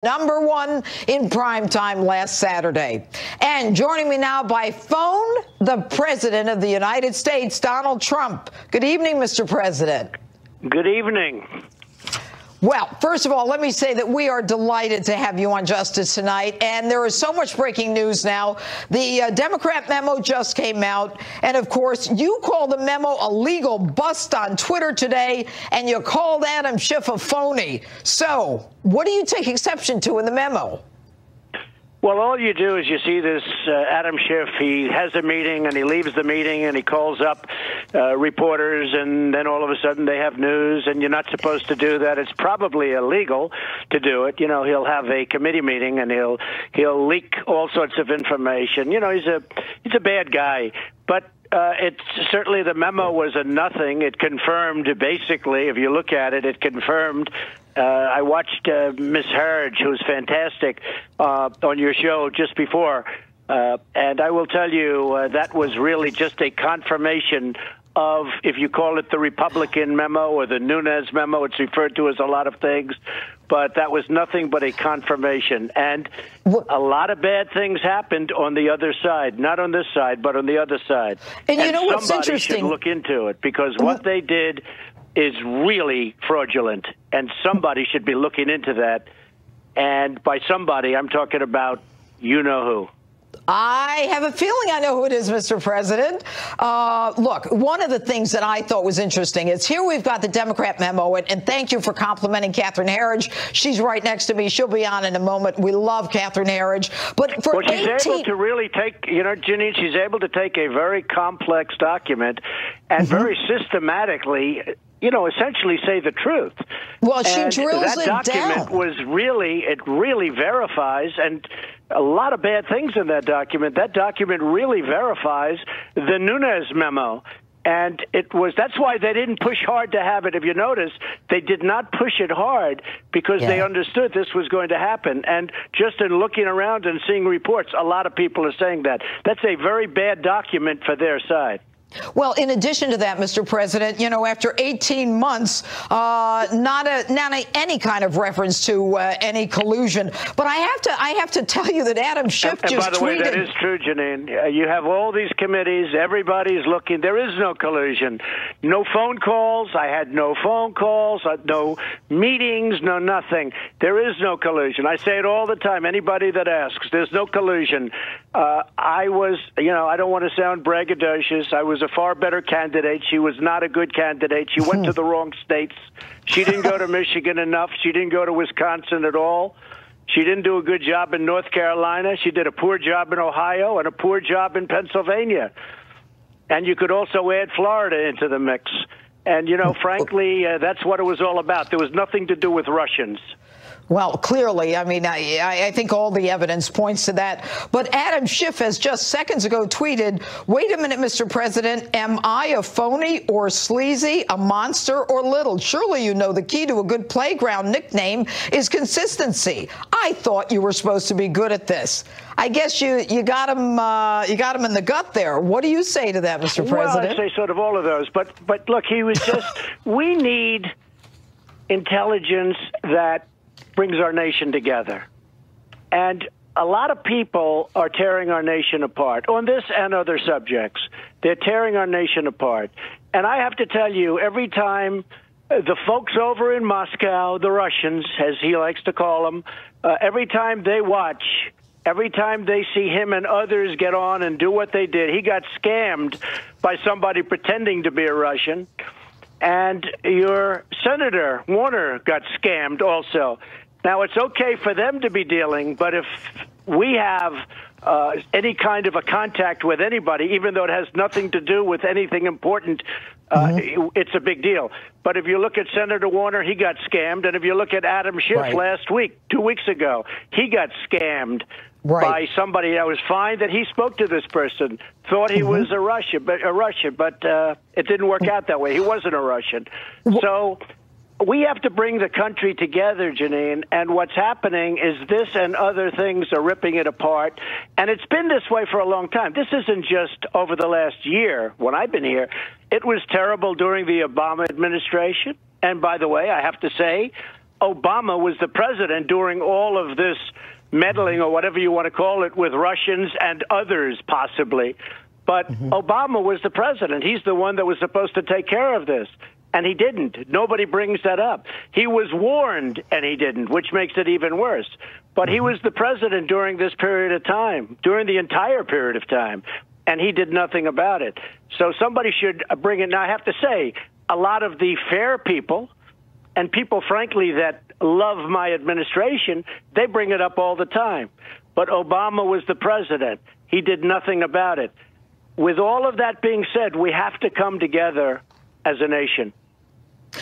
#1 in prime time last Saturday. And joining me now by phone, the President of the United States, Donald Trump. Good evening, Mr. President. Good evening. Well, first of all, let me say that we are delighted to have you on Justice tonight. And there is so much breaking news now. The Democrat memo just came out. And, of course, you called the memo a legal bust on Twitter today, and you called Adam Schiff a phony. So what do you take exception to in the memo? Well, all you do is you see this Adam Schiff. He has a meeting and he leaves the meeting and he calls up reporters, and then all of a sudden they have news, and you're not supposed to do that. It's probably illegal to do it. You know, he'll have a committee meeting and he'll leak all sorts of information. You know, he's a bad guy. But it's certainly, the memo was a nothing. It confirmed, basically, if you look at it, it confirmed. I watched Miss Herge, who's fantastic, on your show just before, and I will tell you that was really just a confirmation of, if you call it the Republican memo or the Nunes memo, it's referred to as a lot of things, but that was nothing but a confirmation. And a lot of bad things happened on the other side, not on this side, but on the other side. And you know what's interesting? Somebody should look into it, because what they did is really fraudulent, and somebody should be looking into that. And by somebody, I'm talking about you-know-who. I have a feeling I know who it is, Mr. President. Look, one of the things that I thought was interesting is here we've got the Democrat memo, and thank you for complimenting Catherine Herridge. She's right next to me. She'll be on in a moment. We love Catherine Herridge. But for she's able to really take, you know, Jeanine, she's able to take a very complex document and very systematically, you know, essentially say the truth. Well, she drills it down. That document was really, it really verifies, and a lot of bad things in that document. That document really verifies the Nunes memo. And that's why they didn't push hard to have it. If you notice, they did not push it hard because they understood this was going to happen. And just in looking around and seeing reports, a lot of people are saying that. That's a very bad document for their side. Well, in addition to that, Mr. President, you know, after 18 months, not any kind of reference to any collusion. But I have to tell you that Adam Schiff just tweeted. And by the way, that is true, Jeanine. You have all these committees. Everybody's looking. There is no collusion. No phone calls. I had no phone calls. No meetings. No nothing. There is no collusion. I say it all the time. Anybody that asks, there's no collusion. I was, you know, I don't want to sound braggadocious. I was a far better candidate. She was not a good candidate. She went to the wrong states. She didn't go to Michigan enough. She didn't go to Wisconsin at all. She didn't do a good job in North Carolina. She did a poor job in Ohio and a poor job in Pennsylvania. And you could also add Florida into the mix. And, you know, frankly, that's what it was all about. There was nothing to do with Russians. Well, clearly, I mean, I think all the evidence points to that. But Adam Schiff has just seconds ago tweeted, wait a minute, Mr. President, am I a phony or sleazy, a monster or little? Surely you know the key to a good playground nickname is consistency. I thought you were supposed to be good at this. I guess you got him in the gut there. What do you say to that, Mr. President? Well, I say sort of all of those. But look, he was just, we need intelligence that brings our nation together. And a lot of people are tearing our nation apart on this and other subjects. They're tearing our nation apart. And I have to tell you, every time the folks over in Moscow, the Russians, as he likes to call them, every time they watch, every time they see him and others get on and do what they did, he got scammed by somebody pretending to be a Russian. And your Senator Warner got scammed also. Now, it's okay for them to be dealing, but if we have any kind of a contact with anybody, even though it has nothing to do with anything important, it's a big deal. But if you look at Senator Warner, he got scammed. And if you look at Adam Schiff last week, 2 weeks ago, he got scammed by somebody. That was fine that he spoke to this person, thought he was a Russian, but it didn't work out that way. He wasn't a Russian. So we have to bring the country together, Jeanine, and what's happening is this and other things are ripping it apart, and it's been this way for a long time. This isn't just over the last year when I've been here. It was terrible during the Obama administration, and by the way, I have to say, Obama was the president during all of this meddling, or whatever you want to call it, with Russians and others possibly. But Obama was the president. He's the one that was supposed to take care of this. And he didn't. Nobody brings that up. He was warned, and he didn't, which makes it even worse. But he was the president during this period of time, during the entire period of time, and he did nothing about it. So somebody should bring it. Now, I have to say, a lot of the fair people and people, frankly, that love my administration, they bring it up all the time. But Obama was the president. He did nothing about it. With all of that being said, we have to come together as a nation,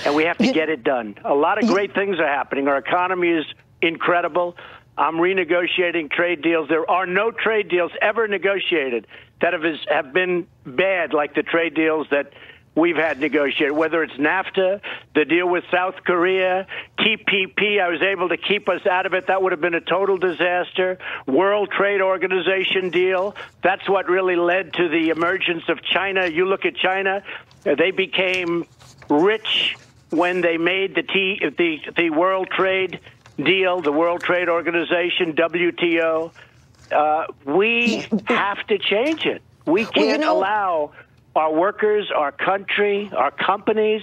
and we have to get it done. A lot of great things are happening. Our economy is incredible. I'm renegotiating trade deals. There are no trade deals ever negotiated that have been bad like the trade deals that we've had negotiated, whether it's NAFTA, the deal with South Korea, TPP. I was able to keep us out of it. That would have been a total disaster. World Trade Organization deal. That's what really led to the emergence of China. You look at China, they became rich when they made the World Trade deal, the World Trade Organization, WTO. We have to change it. We can't allow our workers, our country, our companies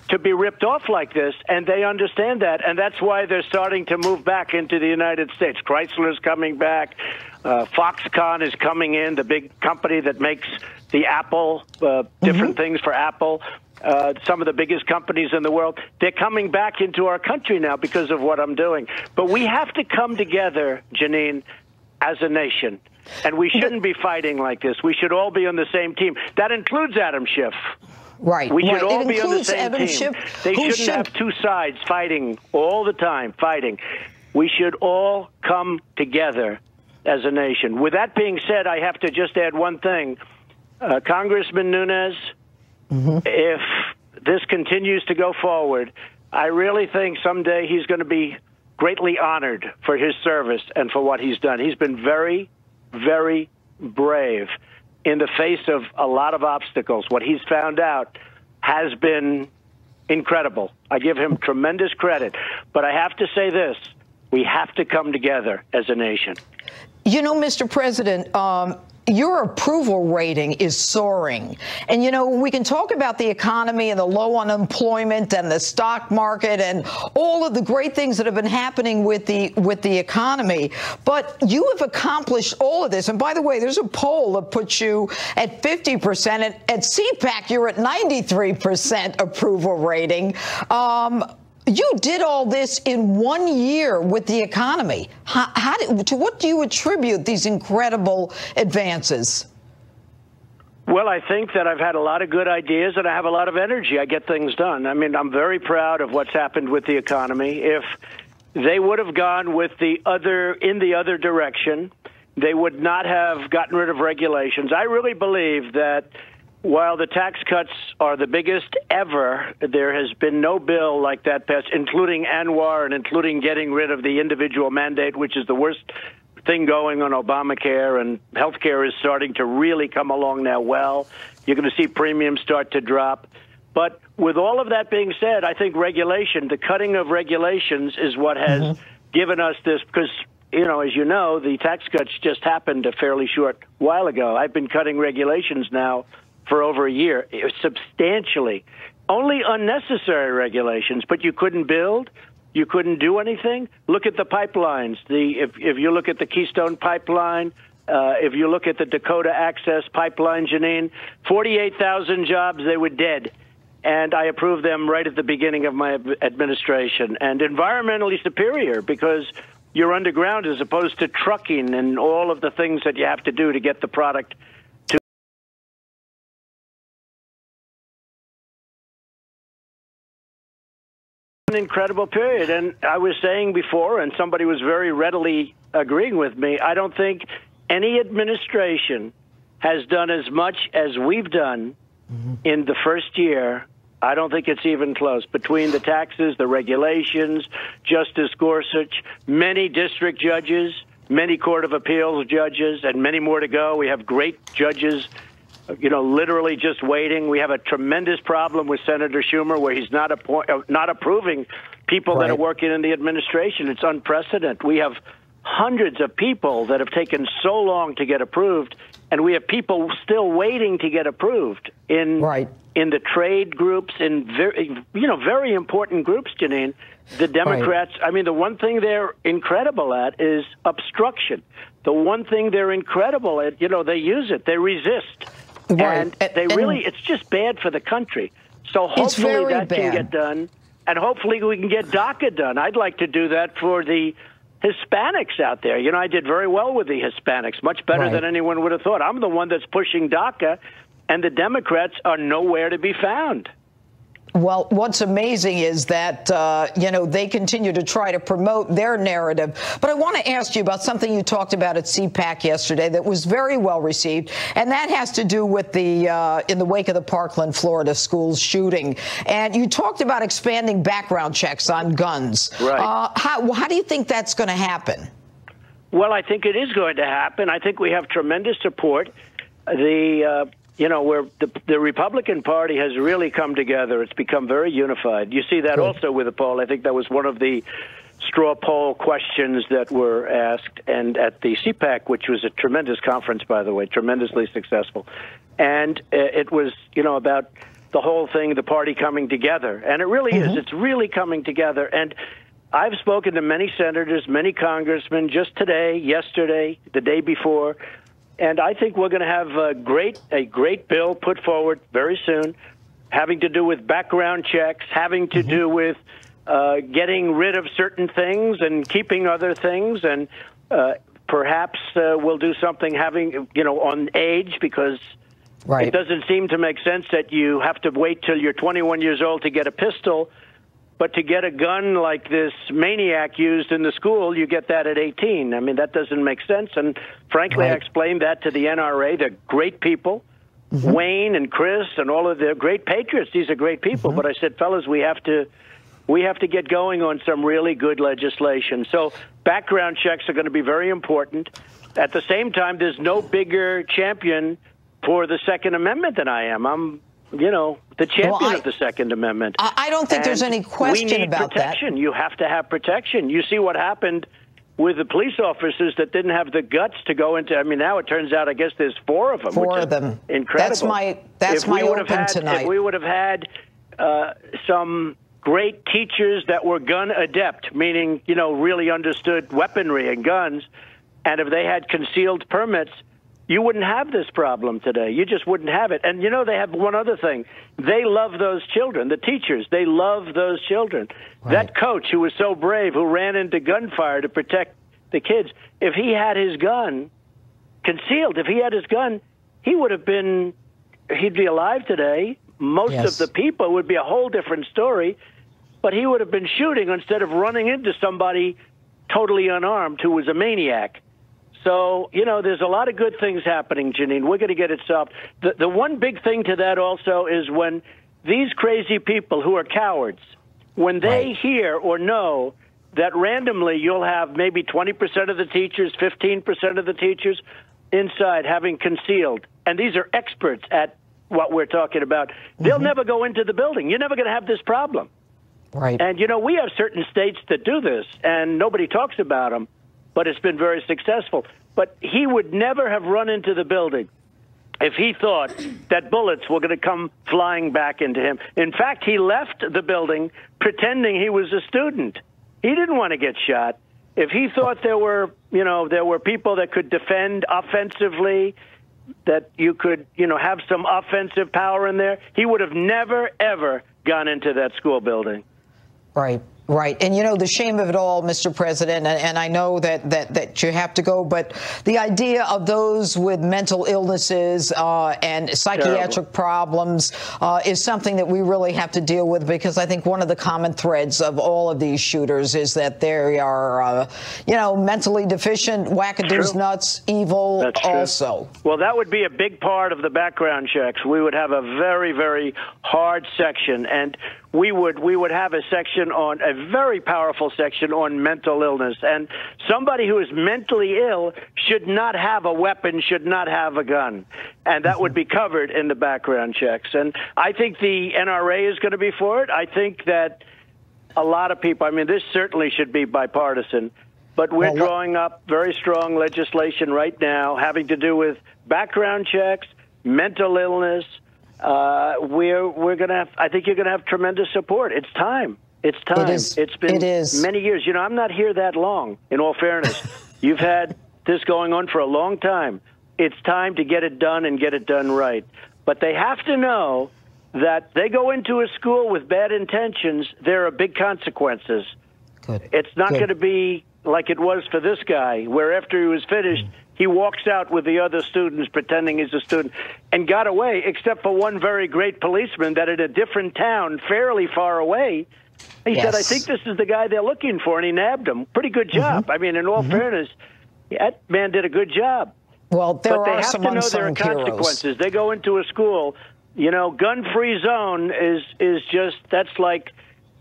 to be ripped off like this, and they understand that, and that's why they're starting to move back into the United States. Chrysler's coming back. Foxconn is coming in, the big company that makes the Apple, different things for Apple. Some of the biggest companies in the world, they're coming back into our country now because of what I'm doing. But we have to come together, Jeanine, as a nation. And we shouldn't be fighting like this. We should all be on the same team. That includes Adam Schiff. Right. We should all it be on the includes same Adam team. Schiff, They shouldn't have two sides fighting all the time, fighting. We should all come together as a nation. With that being said, I have to just add one thing. Congressman Nunes, if this continues to go forward, I really think someday he's going to be greatly honored for his service and for what he's done. He's been very, very brave in the face of a lot of obstacles. What he's found out has been incredible. I give him tremendous credit. But I have to say this, we have to come together as a nation. You know, Mr. President, your approval rating is soaring. And, you know, we can talk about the economy and the low unemployment and the stock market and all of the great things that have been happening with the economy. But you have accomplished all of this. And by the way, there's a poll that puts you at 50%. At CPAC, you're at 93% approval rating. You did all this in 1 year with the economy. To what do you attribute these incredible advances? Well, I think that I've had a lot of good ideas and I have a lot of energy. I get things done. I mean, I'm very proud of what's happened with the economy. If they would have gone with in the other direction, they would not have gotten rid of regulations. I really believe that while the tax cuts are the biggest ever, there has been no bill like that passed, including Anwar and including getting rid of the individual mandate, which is the worst thing going on Obamacare, and healthcare is starting to really come along now well. You're going to see premiums start to drop. But with all of that being said, I think regulation, the cutting of regulations is what has given us this, because, you know, as you know, the tax cuts just happened a fairly short while ago. I've been cutting regulations now for over a year, substantially. Only unnecessary regulations, but you couldn't build, you couldn't do anything. Look at the pipelines. If you look at the Keystone Pipeline, if you look at the Dakota Access Pipeline, Jeanine, 48,000 jobs, they were dead. And I approved them right at the beginning of my administration. And environmentally superior, because you're underground as opposed to trucking and all of the things that you have to do to get the product to an incredible period. And I was saying before, and somebody was very readily agreeing with me, I don't think any administration has done as much as we've done in the first year. I don't think it's even close. Between the taxes, the regulations, Justice Gorsuch, many district judges, many Court of Appeals judges, and many more to go. We have great judges, you know, literally just waiting. We have a tremendous problem with Senator Schumer where he's not approving people that are working in the administration. It's unprecedented. We have hundreds of people that have taken so long to get approved, and we have people still waiting to get approved in the trade groups, in very important groups, Jeanine. The Democrats, I mean, the one thing they're incredible at is obstruction. The one thing they're incredible at, they use it. They resist. And they really, it's just bad for the country. So hopefully that can get done, and hopefully we can get DACA done. I'd like to do that for the Hispanics out there. I did very well with the Hispanics, much better than anyone would have thought. I'm the one that's pushing DACA, and the Democrats are nowhere to be found. Well, what's amazing is that, they continue to try to promote their narrative. But I want to ask you about something you talked about at CPAC yesterday that was very well received, and that has to do with the in the wake of the Parkland, Florida school shooting. And you talked about expanding background checks on guns. Right. How do you think that's going to happen? Well, I think it is going to happen. I think we have tremendous support. Where the Republican Party has really come together. It's become very unified. You see that also with the poll. I think that was one of the straw poll questions that were asked, and at the CPAC, which was a tremendous conference, by the way, tremendously successful. And it was, about the whole thing, the party coming together. And it really is. It's really coming together. And I've spoken to many senators, many congressmen, just today, yesterday, the day before. And I think we're going to have a great bill put forward very soon, having to do with background checks, having to do with getting rid of certain things and keeping other things, and perhaps we'll do something on age, because it doesn't seem to make sense that you have to wait till you're 21 years old to get a pistol. But to get a gun like this maniac used in the school, you get that at 18. I mean, that doesn't make sense. And frankly, I explained that to the NRA. They're great people. Wayne and Chris and all of their great patriots. These are great people. But I said, fellas, we have to get going on some really good legislation. So background checks are going to be very important. At the same time, there's no bigger champion for the Second Amendment than I am. I'm the champion of the Second Amendment. I don't think there's any question about protection. You have to have protection. You see what happened with the police officers that didn't have the guts to go into. I mean, now it turns out, I guess there's 4 of them. 4 of them. Incredible. That's my open tonight. If we would have had some great teachers that were gun adept, meaning, really understood weaponry and guns, and if they had concealed permits, you wouldn't have this problem today. You just wouldn't have it. And, they have one other thing. They love those children, the teachers. They love those children. That coach who was so brave, who ran into gunfire to protect the kids, if he had his gun concealed, he'd be alive today. Most of the people would be a whole different story, but he would have been shooting instead of running into somebody totally unarmed who was a maniac. So, there's a lot of good things happening, Jeanine. We're going to get it solved. The one big thing to that also is when these crazy people who are cowards, when they hear or know that randomly you'll have maybe 20% of the teachers, 15% of the teachers inside having concealed, and these are experts at what we're talking about, they'll never go into the building. You're never going to have this problem. And, we have certain states that do this, and nobody talks about them. But it's been very successful. But he would never have run into the building if he thought that bullets were going to come flying back into him. In fact, he left the building pretending he was a student. He didn't want to get shot. If he thought there were people that could defend offensively, that you could, have some offensive power in there, he would have never, ever gone into that school building. Right. And, the shame of it all, Mr. President, and I know that you have to go, but the idea of those with mental illnesses and psychiatric problems is something that we really have to deal with, because I think one of the common threads of all of these shooters is that they are, mentally deficient, wackadoos, nuts, evil also. Well, that would be a big part of the background checks. We would have a very, very hard section, and we would have a very powerful section on mental illness. And somebody who is mentally ill should not have a weapon, should not have a gun. And that would be covered in the background checks. And I think the NRA is going to be for it. I think that a lot of people. I mean, this certainly should be bipartisan, but we're drawing up very strong legislation right now having to do with background checks, mental illness. We're going to have, I think you're going to have tremendous support. It's time. It's time. It's been many years. You know, I'm not here that long, in all fairness. You've had this going on for a long time. It's time to get it done and get it done right. But they have to know that they go into a school with bad intentions, there are big consequences. Good. It's not going to be like it was for this guy, where after he was finished, he walks out with the other students pretending he's a student and got away, except for one very great policeman that in a different town, fairly far away, he said, I think this is the guy they're looking for, and he nabbed him. Pretty good job. I mean, in all fairness, that man did a good job. Well, there but they are have some to know there are unsung heroes. consequences. They go into a school, you know, gun-free zone is just, that's like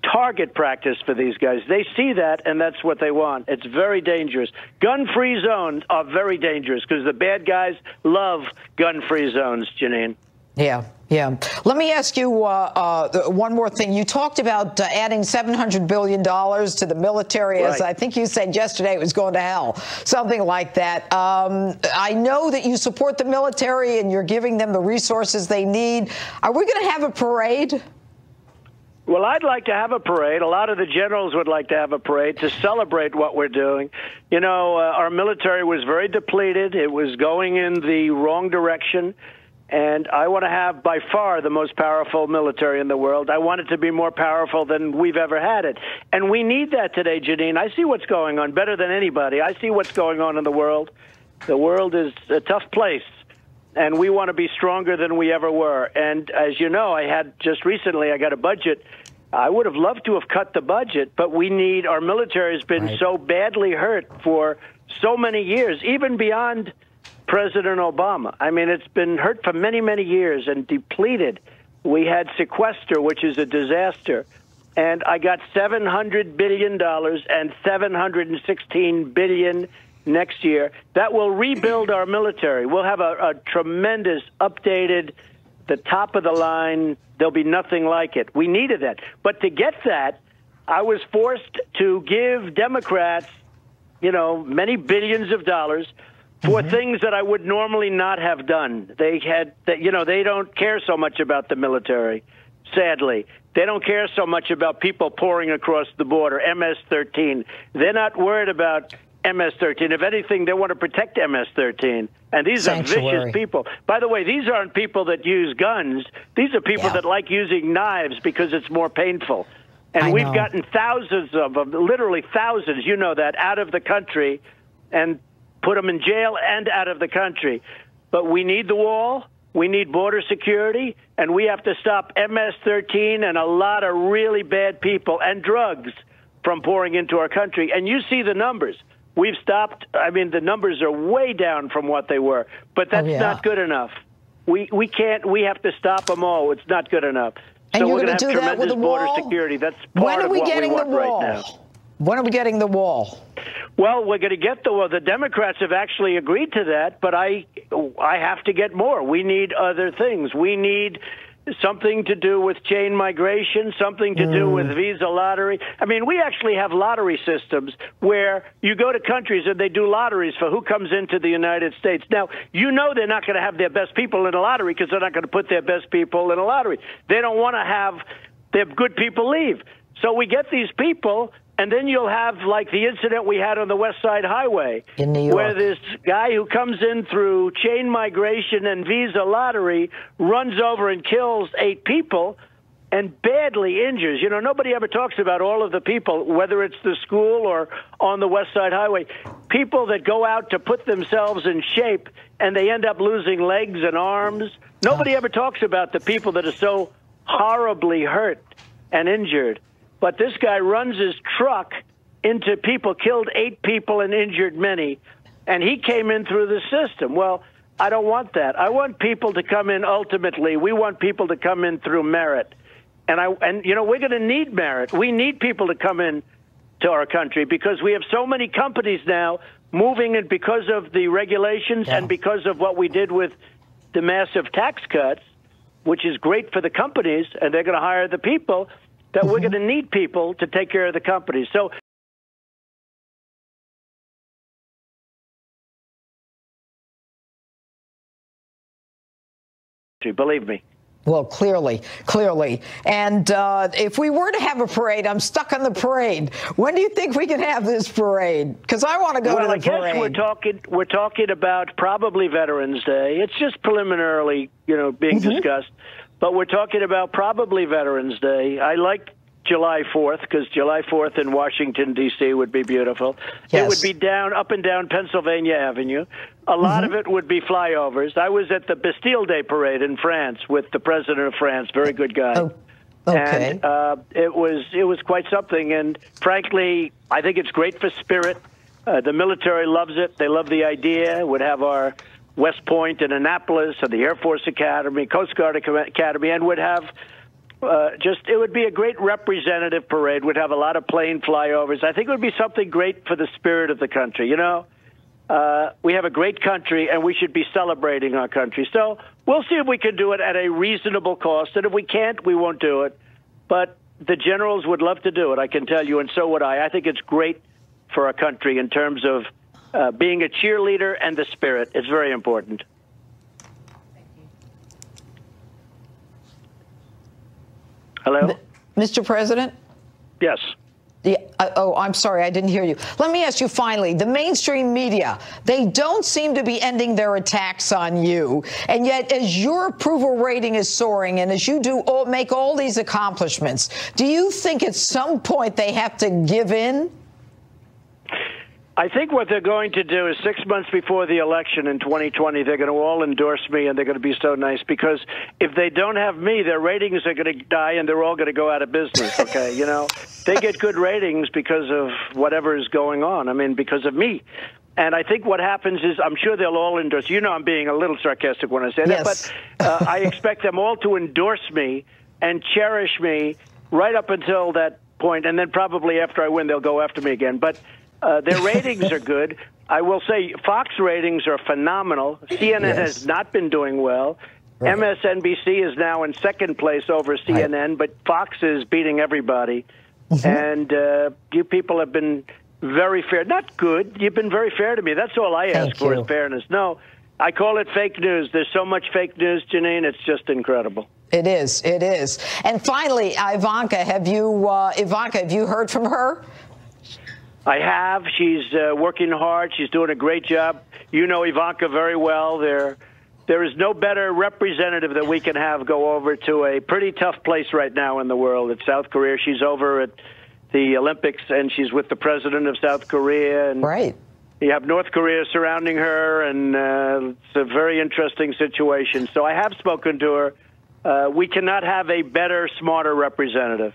target practice for these guys. They see that, and that's what they want. It's very dangerous. Gun-free zones are very dangerous because the bad guys love gun-free zones, Jeanine. Yeah, yeah. Let me ask you one more thing. You talked about adding $700 billion to the military, as I think you said yesterday it was going to hell, something like that. I know that you support the military and you're giving them the resources they need. Are we going to have a parade? Well, I'd like to have a parade. A lot of the generals would like to have a parade to celebrate what we're doing. You know, our military was very depleted. It was going in the wrong direction. And I want to have, by far, the most powerful military in the world. I want it to be more powerful than we've ever had it. And we need that today, Jeanine. I see what's going on better than anybody. I see what's going on in the world. The world is a tough place. And we want to be stronger than we ever were. And as you know, I got a budget. I would have loved to have cut the budget, but we need, our military has been so badly hurt for so many years, even beyond President Obama. I mean, it's been hurt for many, many years and depleted. We had sequester, which is a disaster. And I got $700 billion and $716 billion next year. That will rebuild our military. We'll have a tremendous, updated, the top of the line. There'll be nothing like it. We needed that. But to get that, I was forced to give Democrats, you know, many billions of dollars for things that I would normally not have done. They had, you know, they don't care so much about the military, sadly. They don't care so much about people pouring across the border, MS-13. They're not worried about MS-13. If anything, they want to protect MS-13. And these are vicious people. By the way, these aren't people that use guns. These are people that like using knives because it's more painful. And we've gotten thousands of them, literally thousands, you know that, out of the country and put them in jail and out of the country. But we need the wall. We need border security. And we have to stop MS-13 and a lot of really bad people and drugs from pouring into our country. And you see the numbers. We've stopped. I mean, the numbers are way down from what they were. But that's not good enough. We can't. We have to stop them all. It's not good enough. And so you're we're going to have tremendous border wall? security. That's part of what we want right now. When are we getting the wall? Well, we're going to get the wall. The Democrats have actually agreed to that, but I have to get more. We need other things. We need something to do with chain migration, something to do with visa lottery. I mean, we actually have lottery systems where you go to countries and they do lotteries for who comes into the United States. Now, you know they're not going to have their best people in a lottery because they're not going to put their best people in a lottery. They don't want to have their good people leave. So we get these people, and then you'll have, like, the incident we had on the West Side Highway in New York, where this guy who comes in through chain migration and visa lottery runs over and kills 8 people and badly injures. You know, nobody ever talks about all of the people, whether it's the school or on the West Side Highway, people that go out to put themselves in shape and they end up losing legs and arms. Nobody ever talks about the people that are so horribly hurt and injured. But this guy runs his truck into people, killed 8 people and injured many, and he came in through the system. Well, I don't want that. I want people to come in ultimately. We want people to come in through merit. And you know, we're going to need merit. We need people to come in to our country because we have so many companies now moving in because of the regulations and because of what we did with the massive tax cuts, which is great for the companies, and they're going to hire the people. that we're going to need people to take care of the companies. So believe me. Well, clearly. And if we were to have a parade, I'm stuck on the parade. When do you think we can have this parade? Because I want to go to the parade. I guess we're talking about probably Veterans Day. It's just preliminarily, being discussed. But we're talking about probably Veterans Day. I like July 4th because July 4th in Washington, D.C. would be beautiful. Yes. It would be up and down Pennsylvania Avenue. A lot of it would be flyovers. I was at the Bastille Day parade in France with the president of France. Very good guy. Oh, okay. And it was quite something. And frankly, I think it's great for spirit. The military loves it. They love the idea. Would have our West Point and Annapolis and the Air Force Academy, Coast Guard Academy, and would have it would be a great representative parade. Would have a lot of plane flyovers. I think it would be something great for the spirit of the country. We have a great country, and we should be celebrating our country. So we'll see if we can do it at a reasonable cost. And if we can't, we won't do it. But the generals would love to do it, I can tell you, and so would I. I think it's great for our country in terms of being a cheerleader and the spirit. It's very important. Hello? Mr. President? Yes. Yeah, I'm sorry, I didn't hear you. Let me ask you finally, the mainstream media, they don't seem to be ending their attacks on you. And yet, as your approval rating is soaring and as you make all these accomplishments, do you think at some point they have to give in? I think what they're going to do is 6 months before the election in 2020, they're going to all endorse me, and they're going to be so nice, because if they don't have me, their ratings are going to die, and they're all going to go out of business, okay? They get good ratings because of whatever is going on. I mean, because of me. And I think what happens is I'm sure they'll all endorse. I'm being a little sarcastic when I say that, but I expect them all to endorse me and cherish me right up until that point, and then probably after I win, they'll go after me again. But their ratings are good. I will say Fox ratings are phenomenal. CNN has not been doing well. Right. MSNBC is now in second place over CNN, but Fox is beating everybody. And you people have been very fair. Not good. You've been very fair to me. That's all I ask for is fairness. No, I call it fake news. There's so much fake news, Jeanine. It's just incredible. It is. And finally, Ivanka, have you heard from her? I have. She's working hard. She's doing a great job. You know Ivanka very well. There is no better representative that we can have go over to a pretty tough place right now in the world. It's South Korea. She's over at the Olympics, and she's with the president of South Korea. And right. You have North Korea surrounding her, and it's a very interesting situation. So I have spoken to her. We cannot have a better, smarter representative.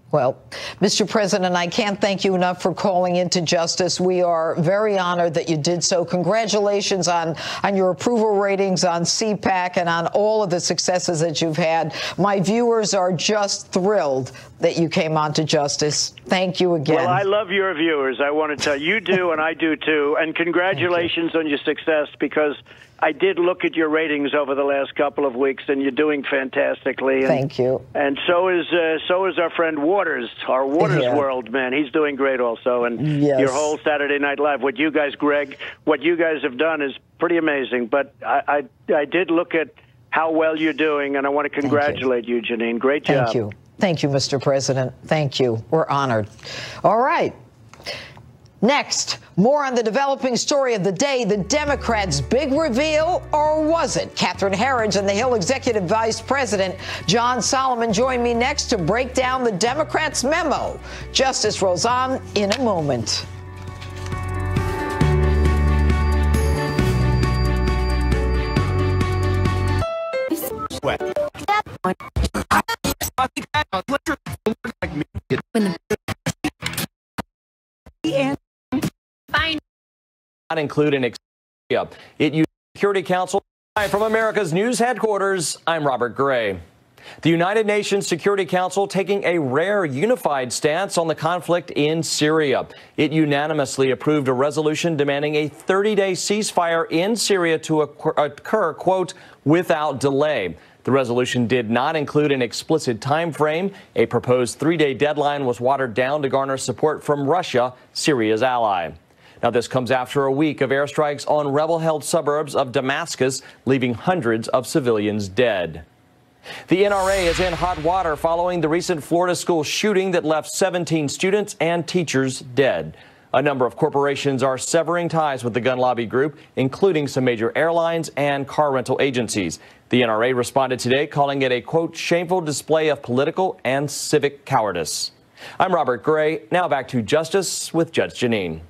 Well, Mr. President, I can't thank you enough for calling into Justice. We are very honored that you did so. Congratulations on your approval ratings on CPAC and on all of the successes that you've had. My viewers are just thrilled that you came on to Justice. Thank you again. Well, I love your viewers. I want to tell you do, and I do too. And congratulations on your success, because I did look at your ratings over the last couple of weeks, and you're doing fantastically. And, thank you. And so is our friend Waters, our Waters World, man. He's doing great also. And your whole Saturday Night Live, what you guys have done is pretty amazing. But I did look at how well you're doing, and I want to congratulate you, Jeanine. Great job. Thank you. Thank you, Mr. President. Thank you. We're honored. All right. Next, more on the developing story of the day, the Democrats' big reveal, or was it? Catherine Herridge and the Hill Executive Vice President John Solomon join me next to break down the Democrats' memo. Justice rolls on in a moment. Not include an it used Security Council. From America's news headquarters, I'm Robert Gray. The United Nations Security Council taking a rare unified stance on the conflict in Syria. It unanimously approved a resolution demanding a 30-day ceasefire in Syria to occur, quote, without delay. The resolution did not include an explicit time frame. A proposed 3-day deadline was watered down to garner support from Russia, Syria's ally. Now, this comes after a week of airstrikes on rebel-held suburbs of Damascus, leaving hundreds of civilians dead. The NRA is in hot water following the recent Florida school shooting that left 17 students and teachers dead. A number of corporations are severing ties with the gun lobby group, including some major airlines and car rental agencies. The NRA responded today, calling it a, quote, shameful display of political and civic cowardice. I'm Robert Gray. Now back to Justice with Judge Jeanine.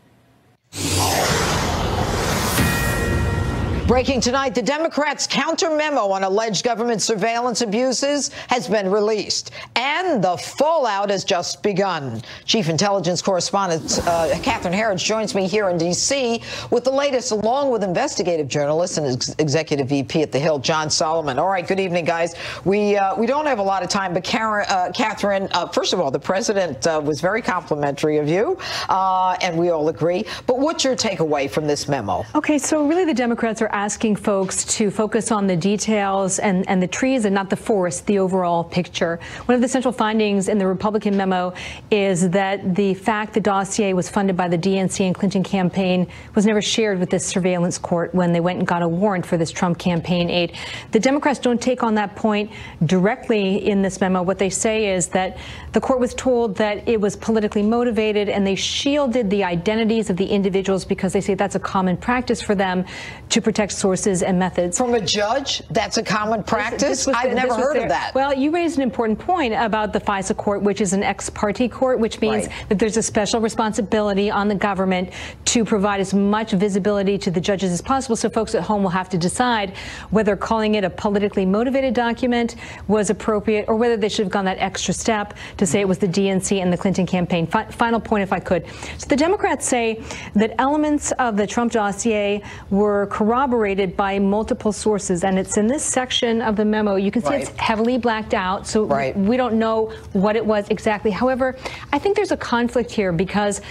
Breaking tonight, the Democrats' counter memo on alleged government surveillance abuses has been released, and the fallout has just begun. Chief Intelligence Correspondent Catherine Herridge joins me here in D.C. with the latest, along with investigative journalist and executive VP at The Hill, John Solomon. All right, good evening, guys. We don't have a lot of time, but Catherine, first of all, the president was very complimentary of you, and we all agree. But what's your takeaway from this memo? Okay, so really the Democrats are asking folks to focus on the details and the trees and not the forest, the overall picture. One of the central findings in the Republican memo is that the fact the dossier was funded by the DNC and Clinton campaign was never shared with this surveillance court when they went and got a warrant for this Trump campaign aid. The Democrats don't take on that point directly in this memo. What they say is that the court was told that it was politically motivated, and they shielded the identities of the individuals because they say that's a common practice for them to protect sources and methods. From a judge, that's a common practice? I've never heard of that. Well, you raised an important point about the FISA court, which is an ex parte court, which means that there's a special responsibility on the government to provide as much visibility to the judges as possible. So folks at home will have to decide whether calling it a politically motivated document was appropriate or whether they should have gone that extra step to say it was the DNC and the Clinton campaign. Final point, if I could. So the Democrats say that elements of the Trump dossier were corroborated by multiple sources, and it's in this section of the memo. You can see it's heavily blacked out, so we don't know what it was exactly. However, I think there's a conflict here because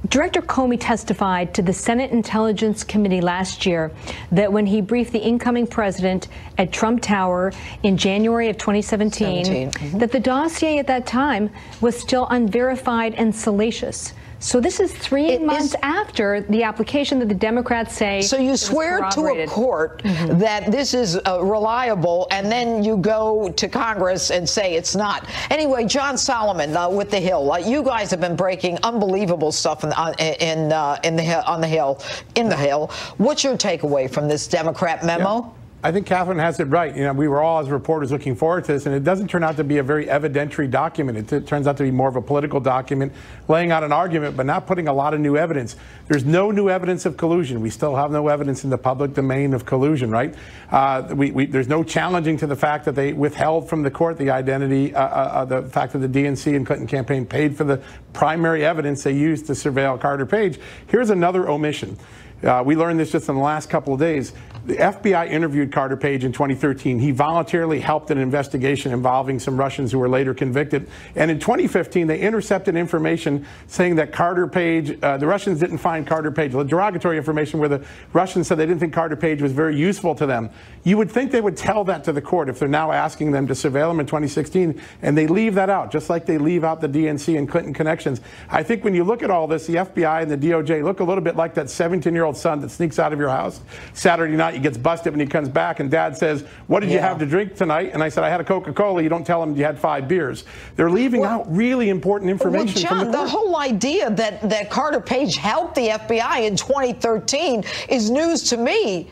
Director Comey testified to the Senate Intelligence Committee last year that when he briefed the incoming president at Trump Tower in January of 2017, that the dossier at that time was still unverified and salacious. So this is 3 months after the application that the Democrats say. So you swear to a court that this is reliable, and then you go to Congress and say it's not. Anyway, John Solomon with The Hill. You guys have been breaking unbelievable stuff on the Hill. What's your takeaway from this Democrat memo? Yeah. I think Catherine has it right. You know, we were all as reporters looking forward to this, and it doesn't turn out to be a very evidentiary document. It turns out to be more of a political document, laying out an argument, but not putting a lot of new evidence. There's no new evidence of collusion. We still have no evidence in the public domain of collusion, right? There's no challenging to the fact that they withheld from the court the identity, the fact that the DNC and Clinton campaign paid for the primary evidence they used to surveil Carter Page. Here's another omission. We learned this just in the last couple of days. The FBI interviewed Carter Page in 2013. He voluntarily helped an investigation involving some Russians who were later convicted. And in 2015, they intercepted information saying that Carter Page, the Russians didn't find Carter Page, derogatory information where the Russians said they didn't think Carter Page was very useful to them. You would think they would tell that to the court if they're now asking them to surveil him in 2016, and they leave that out, just like they leave out the DNC and Clinton connections. I think when you look at all this, the FBI and the DOJ look a little bit like that 17-year-old son that sneaks out of your house Saturday night. He gets busted when he comes back, and dad says, "What did you have to drink tonight?" And I said, "I had a Coca-Cola." You don't tell him you had 5 beers. They're leaving out really important information from the court. The whole idea that Carter Page helped the FBI in 2013 is news to me.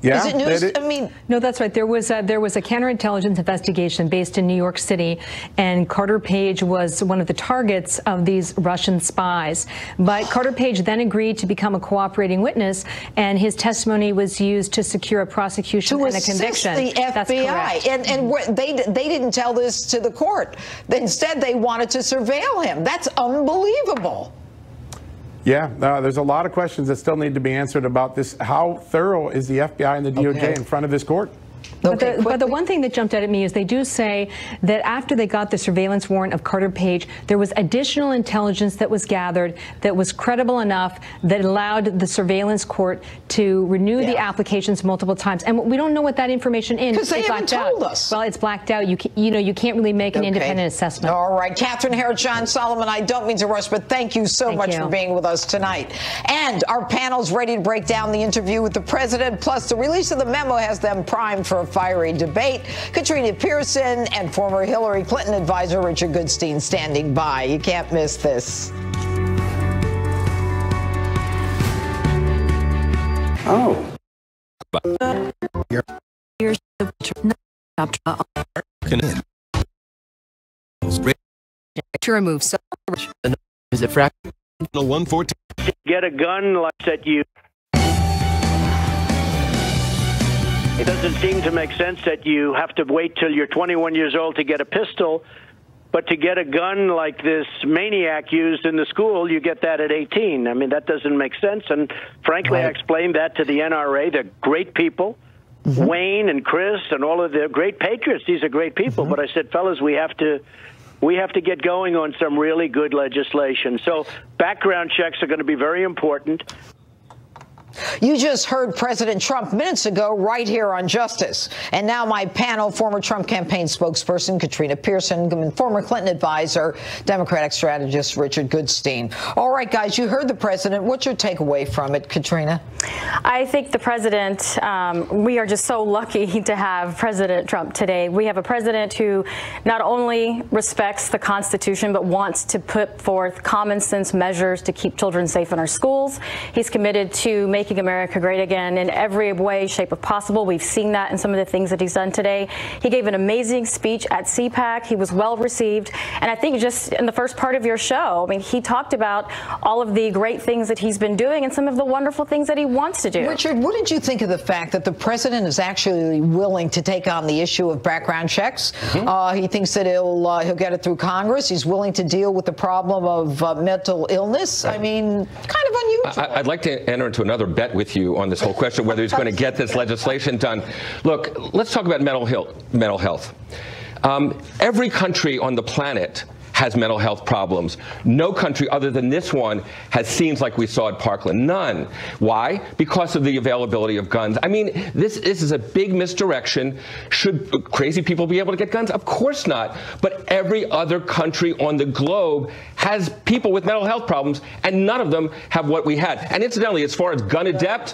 Yeah, is it news? I mean, no, that's right. There was a counterintelligence investigation based in New York City, and Carter Page was one of the targets of these Russian spies. But Carter Page then agreed to become a cooperating witness, and his testimony was used to secure a prosecution and a conviction. To assist the FBI, and they didn't tell this to the court. Instead, they wanted to surveil him. That's unbelievable. Yeah, there's a lot of questions that still need to be answered about this. How thorough is the FBI and the DOJ in front of this court? Okay, but the one thing that jumped out at me is they do say that after they got the surveillance warrant of Carter Page, there was additional intelligence that was gathered that was credible enough that allowed the surveillance court to renew the applications multiple times. And we don't know what that information is. Because they haven't told us. Well, it's blacked out. You can't really make an independent assessment. All right. Catherine Herridge, John Solomon, I don't mean to rush, but thank you so much for being with us tonight. And our panel's ready to break down the interview with the president, plus the release of the memo has them primed for a fiery debate. Katrina Pearson and former Hillary Clinton advisor Richard Goodstein standing by. You can't miss this. Oh. To remove is it fractional 114? Get a gun like that you. It doesn't seem to make sense that you have to wait till you're 21 years old to get a pistol, but to get a gun like this maniac used in the school, you get that at 18. I mean, that doesn't make sense. And frankly, I explained that to the NRA. They're great people. Wayne and Chris and all of the great patriots. These are great people. But I said, fellas, we have to get going on some really good legislation. So background checks are going to be very important. You just heard President Trump minutes ago right here on Justice. And now my panel, former Trump campaign spokesperson Katrina Pearson, and former Clinton advisor, Democratic strategist Richard Goodstein. All right, guys, you heard the president. What's your takeaway from it, Katrina? I think the president, we are just so lucky to have President Trump today. We have a president who not only respects the Constitution, but wants to put forth common sense measures to keep children safe in our schools. He's committed to making America great again in every way, shape, or possible. We've seen that in some of the things that he's done today. He gave an amazing speech at CPAC. He was well received. And I think just in the first part of your show, I mean, he talked about all of the great things that he's been doing and some of the wonderful things that he wants to do. Richard, what did you think of the fact that the president is actually willing to take on the issue of background checks? He thinks that he'll get it through Congress. He's willing to deal with the problem of mental illness. I mean, kind of unusual. I'd like to enter into another bet with you on this whole question, whether he's going to get this legislation done. Look, let's talk about mental health. Every country on the planet has mental health problems. No country other than this one has scenes like we saw at Parkland. None. Why? Because of the availability of guns. I mean, this is a big misdirection. Should crazy people be able to get guns? Of course not. But every other country on the globe has people with mental health problems, and none of them have what we had. And incidentally, as far as gun adept,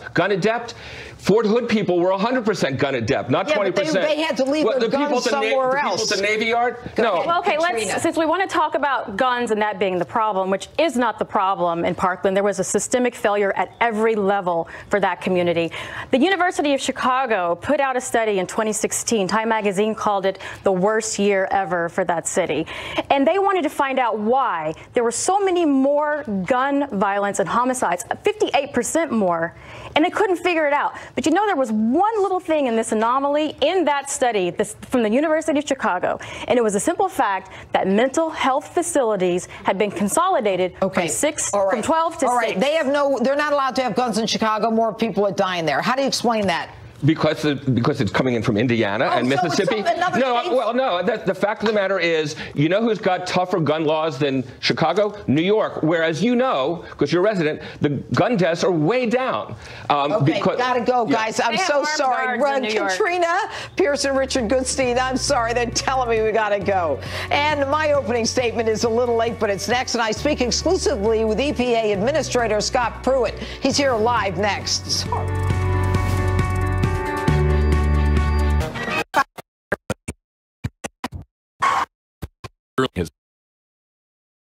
Fort Hood people were 100% gun adept, not 20%. But they had to leave their guns somewhere else. The people at the Navy Yard? No. Well, okay, since we want to talk about guns and that being the problem, which is not the problem in Parkland, there was a systemic failure at every level for that community. The University of Chicago put out a study in 2016. Time magazine called it the worst year ever for that city. And they wanted to find out why there were so many more gun violence and homicides, 58% more, and they couldn't figure it out. But you know, there was one little thing in this anomaly in that study from the University of Chicago, and it was a simple fact that mental health facilities had been consolidated from 12 to 6. All right, they're not allowed to have guns in Chicago. More people are dying there. How do you explain that? Because it's coming in from Indiana and Mississippi. The fact of the matter is, you know who's got tougher gun laws than Chicago? New York. Whereas you know, because you're a resident, the gun deaths are way down. Gotta go, guys. I'm so sorry. Katrina Pearson, Richard Goodstein, I'm sorry. They're telling me we gotta go. And my opening statement is a little late, but it's next. And I speak exclusively with EPA Administrator Scott Pruitt. He's here live next.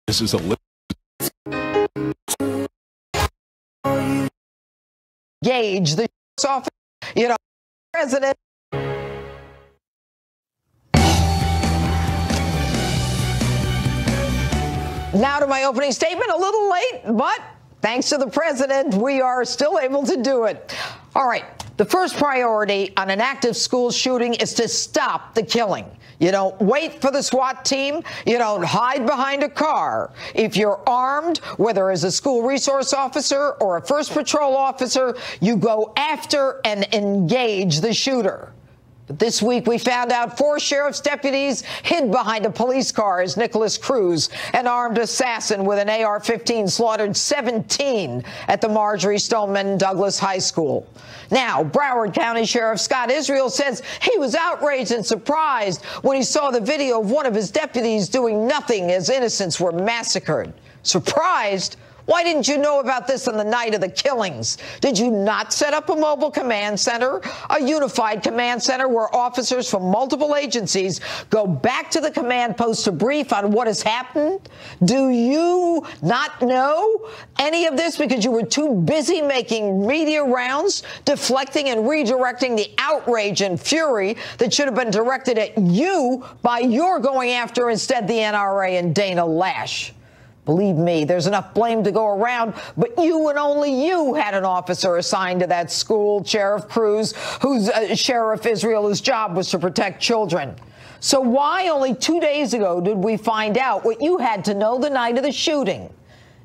This is a gauge the office, president. Now to my opening statement, a little late, but thanks to the president, we are still able to do it. All right. The first priority on an active school shooting is to stop the killing. You don't wait for the SWAT team. You don't hide behind a car. If you're armed, whether as a school resource officer or a first patrol officer, you go after and engage the shooter. But this week, we found out 4 sheriff's deputies hid behind a police car as Nicholas Cruz, an armed assassin with an AR-15, slaughtered 17 at the Marjorie Stoneman Douglas High School. Now, Broward County Sheriff Scott Israel says he was outraged and surprised when he saw the video of one of his deputies doing nothing as innocents were massacred. Surprised? Why didn't you know about this on the night of the killings? Did you not set up a mobile command center, a unified command center where officers from multiple agencies go back to the command post to brief on what has happened? Do you not know any of this because you were too busy making media rounds, deflecting and redirecting the outrage and fury that should have been directed at you by your going after instead the NRA and Dana Lash? Believe me, there's enough blame to go around, but you and only you had an officer assigned to that school, Sheriff Cruz, Sheriff Israel, whose job was to protect children. So why only 2 days ago did we find out what you had to know the night of the shooting?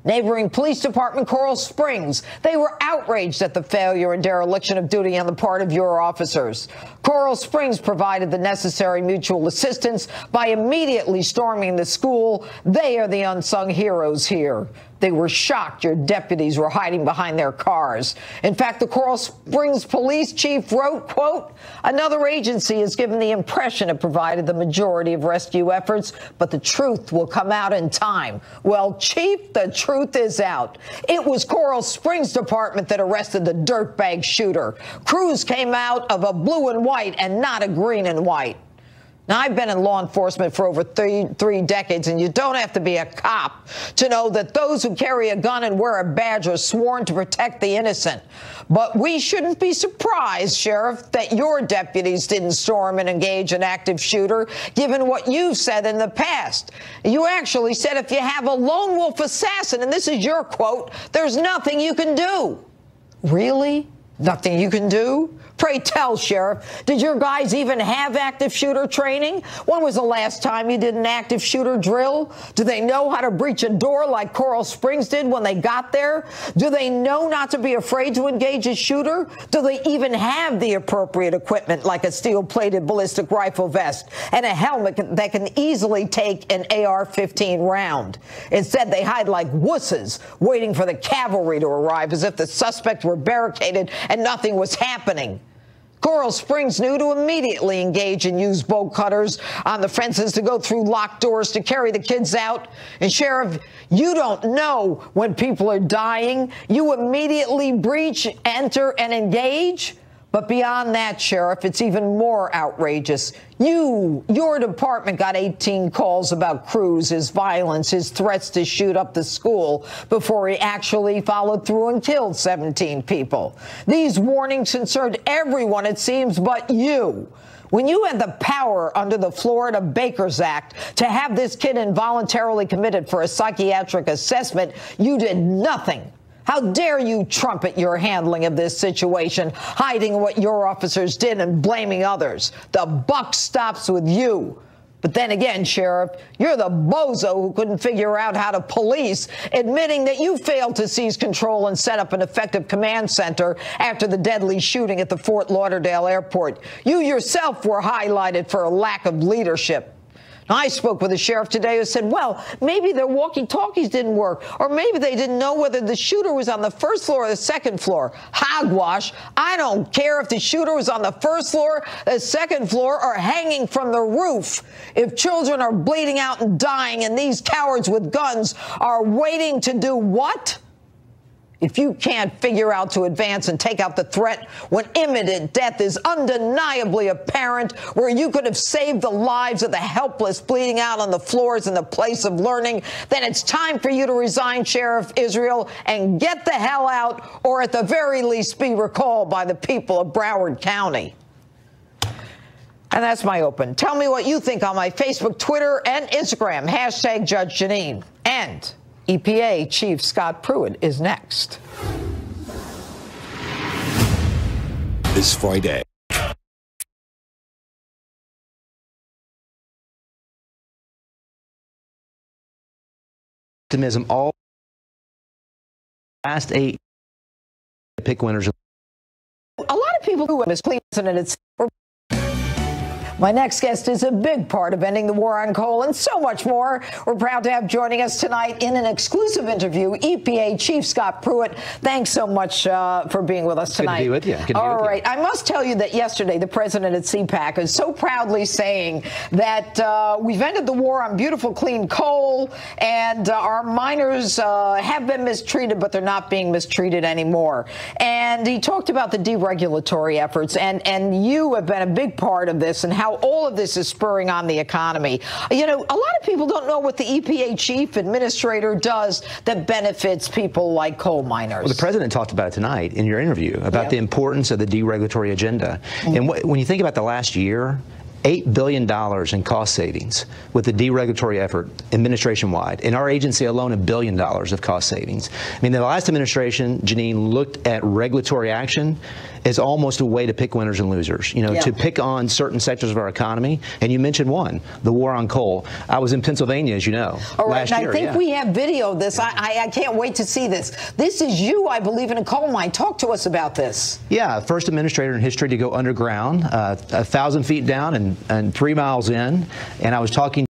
Neighboring police department Coral Springs, they were outraged at the failure and dereliction of duty on the part of your officers. Coral Springs provided the necessary mutual assistance by immediately storming the school. They are the unsung heroes here. They were shocked your deputies were hiding behind their cars. In fact, the Coral Springs police chief wrote, quote, "Another agency has given the impression it provided the majority of rescue efforts, but the truth will come out in time." Well, chief, the truth is out. It was Coral Springs Department that arrested the dirtbag shooter. Cruz came out of a blue and white and not a green and white. Now, I've been in law enforcement for over three decades, and you don't have to be a cop to know that those who carry a gun and wear a badge are sworn to protect the innocent. But we shouldn't be surprised, Sheriff, that your deputies didn't storm and engage an active shooter, given what you've said in the past. You actually said if you have a lone wolf assassin, and this is your quote, there's nothing you can do. Really? Nothing you can do? Pray tell, Sheriff, did your guys even have active shooter training? When was the last time you did an active shooter drill? Do they know how to breach a door like Coral Springs did when they got there? Do they know not to be afraid to engage a shooter? Do they even have the appropriate equipment like a steel-plated ballistic rifle vest and a helmet that can easily take an AR-15 round? Instead, they hide like wusses, waiting for the cavalry to arrive as if the suspects were barricaded and nothing was happening. Coral Springs knew to immediately engage and use bolt cutters on the fences to go through locked doors to carry the kids out. And Sheriff, you don't know when people are dying. You immediately breach, enter, and engage. But beyond that, Sheriff, it's even more outrageous. Your department got 18 calls about Cruz, his violence, his threats to shoot up the school before he actually followed through and killed 17 people. These warnings concerned everyone, it seems, but you. When you had the power under the Florida Bakers Act to have this kid involuntarily committed for a psychiatric assessment, you did nothing. How dare you trumpet your handling of this situation, hiding what your officers did and blaming others? The buck stops with you. But then again, Sheriff, you're the bozo who couldn't figure out how to police, admitting that you failed to seize control and set up an effective command center after the deadly shooting at the Fort Lauderdale airport. You yourself were highlighted for a lack of leadership. I spoke with a sheriff today who said, well, maybe their walkie-talkies didn't work, or maybe they didn't know whether the shooter was on the first floor or the second floor. Hogwash. I don't care if the shooter was on the first floor, the second floor, or hanging from the roof. If children are bleeding out and dying and these cowards with guns are waiting to do what? If you can't figure out to advance and take out the threat when imminent death is undeniably apparent, where you could have saved the lives of the helpless bleeding out on the floors in the place of learning, then it's time for you to resign, Sheriff Israel, and get the hell out, or at the very least be recalled by the people of Broward County. And that's my open. Tell me what you think on my Facebook, Twitter, and Instagram. Hashtag Judge Jeanine. And EPA Chief Scott Pruitt is next. This Friday. Optimism all last 8 pick winners. A lot of people who Miss Clinton and it's My next guest is a big part of ending the war on coal and so much more. We're proud to have joining us tonight in an exclusive interview, EPA Chief Scott Pruitt. Thanks so much for being with us tonight. Good to be with you. Good to be All with right. you. I must tell you that yesterday the president at CPAC is so proudly saying that we've ended the war on beautiful, clean coal, and our miners have been mistreated, but they're not being mistreated anymore. And he talked about the deregulatory efforts, and you have been a big part of this and how all of this is spurring on the economy. You know, a lot of people don't know what the EPA chief administrator does that benefits people like coal miners. Well, the president talked about it tonight in your interview about the importance of the deregulatory agenda. And when you think about the last year, $8 billion in cost savings with the deregulatory effort administration-wide. In our agency alone, $1 billion of cost savings. I mean, the last administration, Jeanine, looked at regulatory action as almost a way to pick winners and losers, you know, to pick on certain sectors of our economy. And you mentioned one, the war on coal. I was in Pennsylvania, as you know, last year. I think we have video of this. I can't wait to see this. This is you, I believe, in a coal mine. Talk to us about this. Yeah, first administrator in history to go underground, 1,000 feet down and 3 miles in. And I was talking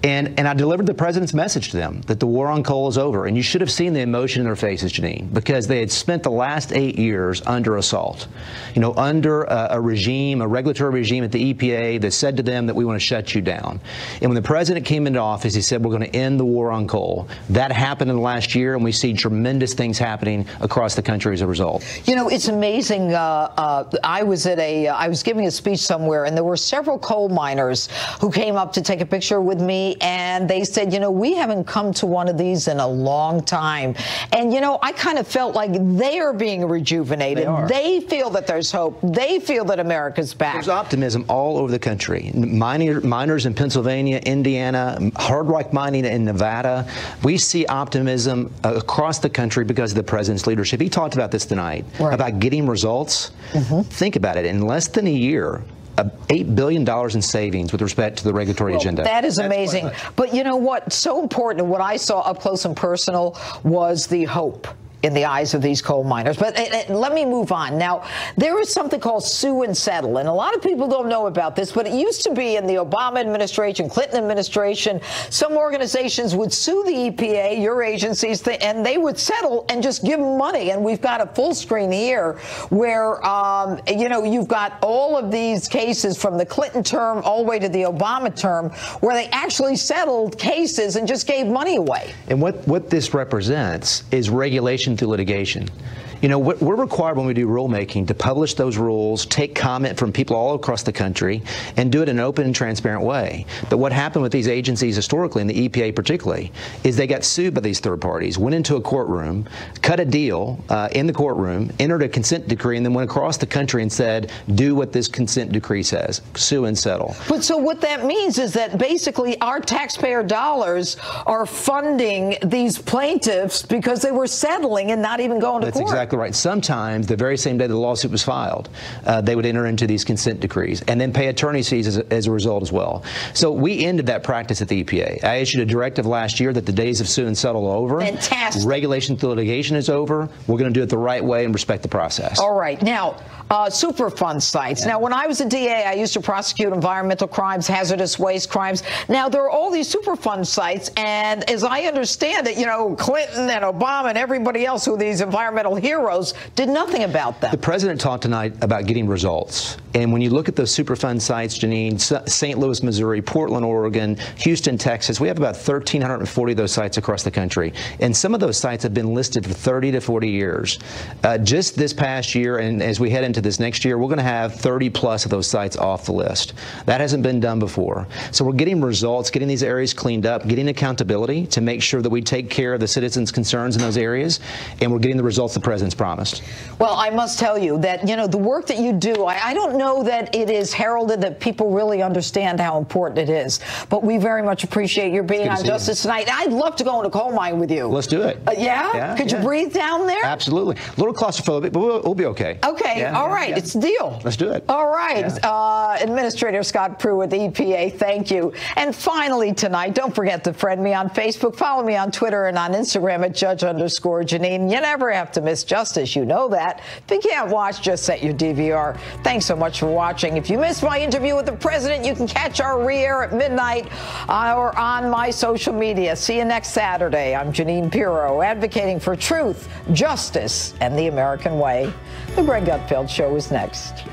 and I delivered the president's message to them that the war on coal is over. And you should have seen the emotion in their faces, Jeanine, because they had spent the last 8 years under assault, you know, under a regime, a regulatory regime at the EPA that said to them that we want to shut you down. And when the president came into office, he said, we're going to end the war on coal. That happened in the last year, and we see tremendous things happening across the country as a result. You know, it's amazing. I was giving a speech somewhere, and there were several coal miners who came up to take a picture with me. And they said, you know, we haven't come to one of these in a long time. And, you know, I kind of felt like they are being rejuvenated. They feel that there's hope. They feel that America's back. There's optimism all over the country. Miners in Pennsylvania, Indiana, hard rock mining in Nevada. We see optimism across the country because of the president's leadership. He talked about this tonight, about getting results. Think about it. In less than a year, $8 billion in savings with respect to the regulatory agenda. That is amazing. But you know what? So important, what I saw up close and personal was the hope in the eyes of these coal miners. But let me move on. Now, there is something called sue and settle, and a lot of people don't know about this, but it used to be in the Obama administration, Clinton administration, some organizations would sue the EPA, your agencies, and they would settle and just give them money. And we've got a full screen here where, you know, you've got all of these cases from the Clinton term all the way to the Obama term where they actually settled cases and just gave money away. And what this represents is regulation through litigation. You know, we're required when we do rulemaking to publish those rules, take comment from people all across the country, and do it in an open and transparent way. But what happened with these agencies historically, and the EPA particularly, is they got sued by these third parties, went into a courtroom, cut a deal in the courtroom, entered a consent decree, and then went across the country and said, do what this consent decree says, sue and settle. But so what that means is that basically our taxpayer dollars are funding these plaintiffs because they were settling and not even going to court. That's exactly right. Sometimes, the very same day the lawsuit was filed, they would enter into these consent decrees and then pay attorney's fees as a result as well. So we ended that practice at the EPA. I issued a directive last year that the days of sue and settle are over. Fantastic. Regulation through litigation is over. We're going to do it the right way and respect the process. All right. Now, Superfund sites. Now, when I was a DA, I used to prosecute environmental crimes, hazardous waste crimes. Now, there are all these Superfund sites, and as I understand it, you know, Clinton and Obama and everybody else who these environmental heroes did nothing about them. The president talked tonight about getting results. And when you look at those Superfund sites, Jeanine, St. Louis, Missouri, Portland, Oregon, Houston, Texas, we have about 1,340 of those sites across the country. And some of those sites have been listed for 30 to 40 years. Just this past year, and as we head into this next year, we're going to have 30 plus of those sites off the list. That hasn't been done before. So we're getting results, getting these areas cleaned up, getting accountability to make sure that we take care of the citizens' concerns in those areas, and we're getting the results the president's promised. Well, I must tell you that, you know, the work that you do, I don't know that it is heralded that people really understand how important it is, but we very much appreciate your being on Justice Tonight. I'd love to go in a coal mine with you. Let's do it. Yeah? Could you breathe down there? Absolutely. A little claustrophobic, but we'll be okay. Okay. All right. It's a deal. Let's do it. All right. Administrator Scott Pruitt, EPA, thank you. And finally tonight, don't forget to friend me on Facebook, follow me on Twitter and on Instagram at Judge_Jeanine. Jeanine. You never have to miss justice. You know that. If you can't watch, just set your DVR. Thanks so much for watching. If you missed my interview with the president, you can catch our re-air at midnight or on my social media. See you next Saturday. I'm Jeanine Pirro, advocating for truth, justice, and the American way. The Greg Gutfeld Show is next.